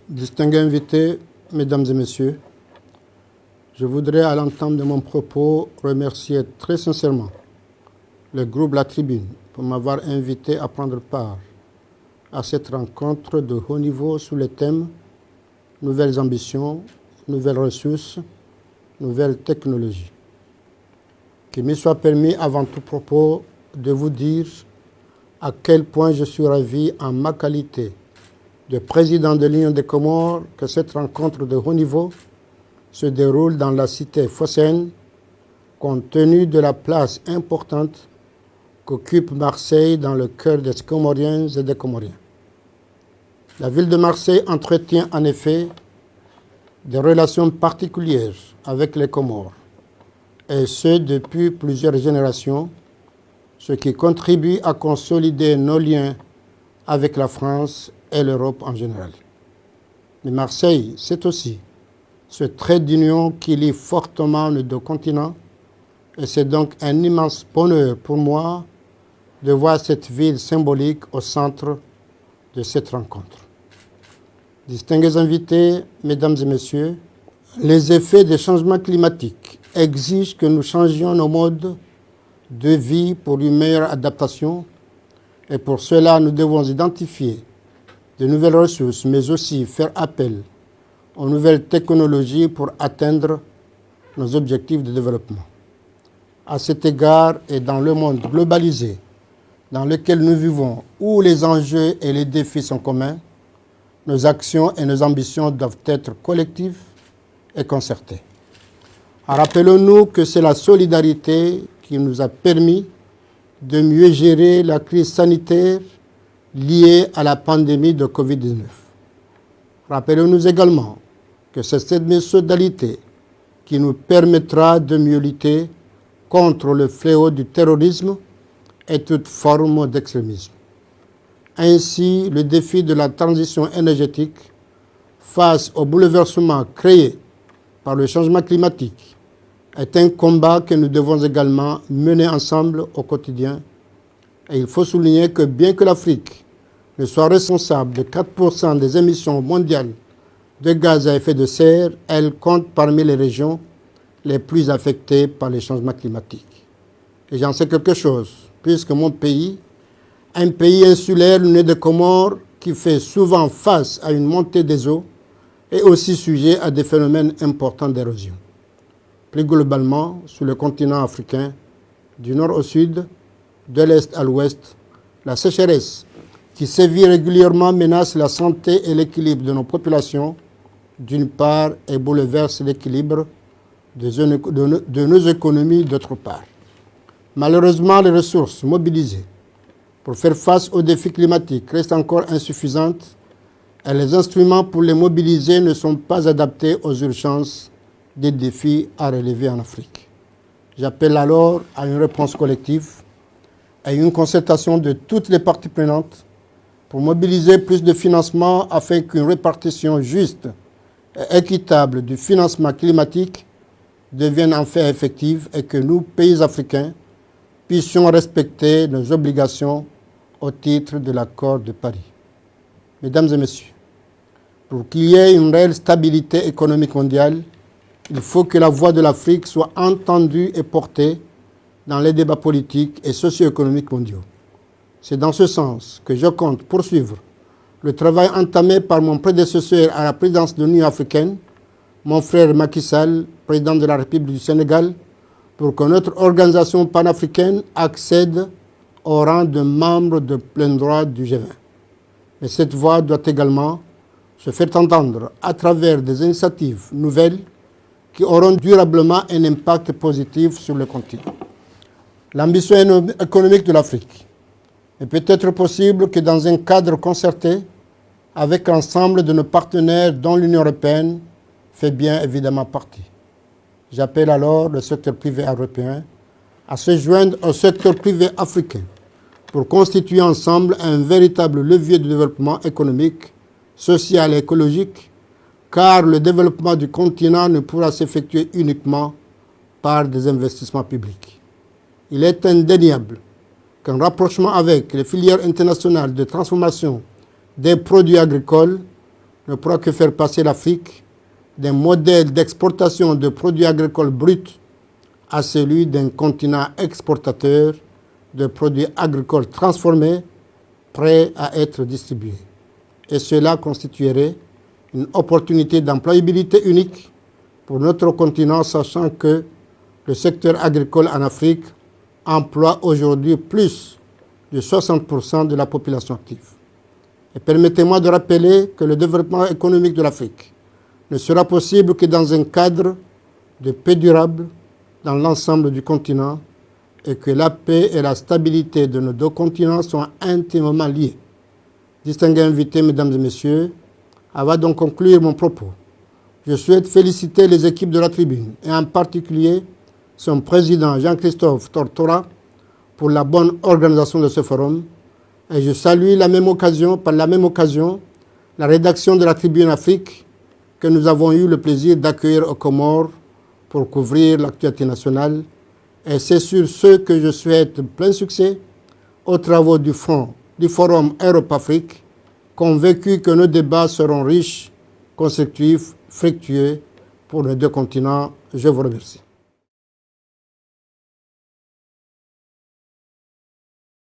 Distingués invités, mesdames et messieurs, je voudrais à l'entame de mon propos remercier très sincèrement le groupe La Tribune pour m'avoir invité à prendre part à cette rencontre de haut niveau sous le thème « Nouvelles ambitions, nouvelles ressources, nouvelles technologies ». Qu'il me soit permis avant tout propos de vous dire à quel point je suis ravi en ma qualité de président de l'Union des Comores que cette rencontre de haut niveau se déroule dans la cité phocéenne, compte tenu de la place importante qu'occupe Marseille dans le cœur des Comoriens et des Comoriens. La ville de Marseille entretient en effet des relations particulières avec les Comores, et ce depuis plusieurs générations, ce qui contribue à consolider nos liens avec la France et l'Europe en général. Mais Marseille, c'est aussi ce trait d'union qui lie fortement nos deux continents, et c'est donc un immense bonheur pour moi de voir cette ville symbolique au centre de cette rencontre. Distingués invités, mesdames et messieurs, les effets des changements climatiques exigent que nous changions nos modes de vie pour une meilleure adaptation, et pour cela nous devons identifier de nouvelles ressources, mais aussi faire appel aux nouvelles technologies pour atteindre nos objectifs de développement. À cet égard, et dans le monde globalisé dans lequel nous vivons, où les enjeux et les défis sont communs, nos actions et nos ambitions doivent être collectives et concertées. Rappelons-nous que c'est la solidarité qui nous a permis de mieux gérer la crise sanitaire liée à la pandémie de Covid-19. Rappelons-nous également que c'est cette solidarité qui nous permettra de mieux lutter contre le fléau du terrorisme et toute forme d'extrémisme. Ainsi, le défi de la transition énergétique face au bouleversement créé par le changement climatique est un combat que nous devons également mener ensemble au quotidien. Et il faut souligner que bien que l'Afrique ne soit responsable de 4% des émissions mondiales de gaz à effet de serre, elle compte parmi les régions les plus affectées par les changements climatiques. Et j'en sais quelque chose, puisque mon pays, un pays insulaire, né de Comores, qui fait souvent face à une montée des eaux, est aussi sujet à des phénomènes importants d'érosion. Plus globalement, sur le continent africain, du nord au sud, de l'est à l'ouest, la sécheresse qui sévit régulièrement menace la santé et l'équilibre de nos populations, d'une part, et bouleverse l'équilibre de nos économies, d'autre part. Malheureusement, les ressources mobilisées pour faire face aux défis climatiques restent encore insuffisantes et les instruments pour les mobiliser ne sont pas adaptés aux urgences des défis à relever en Afrique. J'appelle alors à une réponse collective et une concertation de toutes les parties prenantes pour mobiliser plus de financement afin qu'une répartition juste et équitable du financement climatique devienne enfin effective et que nous, pays africains, puissions respecter nos obligations au titre de l'accord de Paris. Mesdames et messieurs, pour qu'il y ait une réelle stabilité économique mondiale, il faut que la voix de l'Afrique soit entendue et portée dans les débats politiques et socio-économiques mondiaux. C'est dans ce sens que je compte poursuivre le travail entamé par mon prédécesseur à la présidence de l'Union africaine, mon frère Macky Sall, président de la République du Sénégal, pour que notre organisation panafricaine accède au rang de membre de plein droit du G20. Mais cette voix doit également se faire entendre à travers des initiatives nouvelles qui auront durablement un impact positif sur le continent. L'ambition économique de l'Afrique est peut-être possible que dans un cadre concerté avec l'ensemble de nos partenaires dont l'Union européenne fait bien évidemment partie. J'appelle alors le secteur privé européen à se joindre au secteur privé africain pour constituer ensemble un véritable levier de développement économique, social et écologique, car le développement du continent ne pourra s'effectuer uniquement par des investissements publics. Il est indéniable qu'un rapprochement avec les filières internationales de transformation des produits agricoles ne pourra que faire passer l'Afrique d'un modèle d'exportation de produits agricoles bruts à celui d'un continent exportateur de produits agricoles transformés, prêts à être distribués. Et cela constituerait une opportunité d'employabilité unique pour notre continent, sachant que le secteur agricole en Afrique emploie aujourd'hui plus de 60% de la population active. Et permettez-moi de rappeler que le développement économique de l'Afrique ne sera possible que dans un cadre de paix durable dans l'ensemble du continent et que la paix et la stabilité de nos deux continents sont intimement liés. Distingués invités, mesdames et messieurs, avant de conclure mon propos, je souhaite féliciter les équipes de la tribune et en particulier son président Jean-Christophe Tortora pour la bonne organisation de ce forum et je salue par la même occasion la rédaction de la Tribune Afrique que nous avons eu le plaisir d'accueillir aux Comores pour couvrir l'actualité nationale. Et c'est sur ce que je souhaite plein succès aux travaux du Forum Europe-Afrique, convaincu que nos débats seront riches, constructifs, fructueux pour les deux continents. Je vous remercie.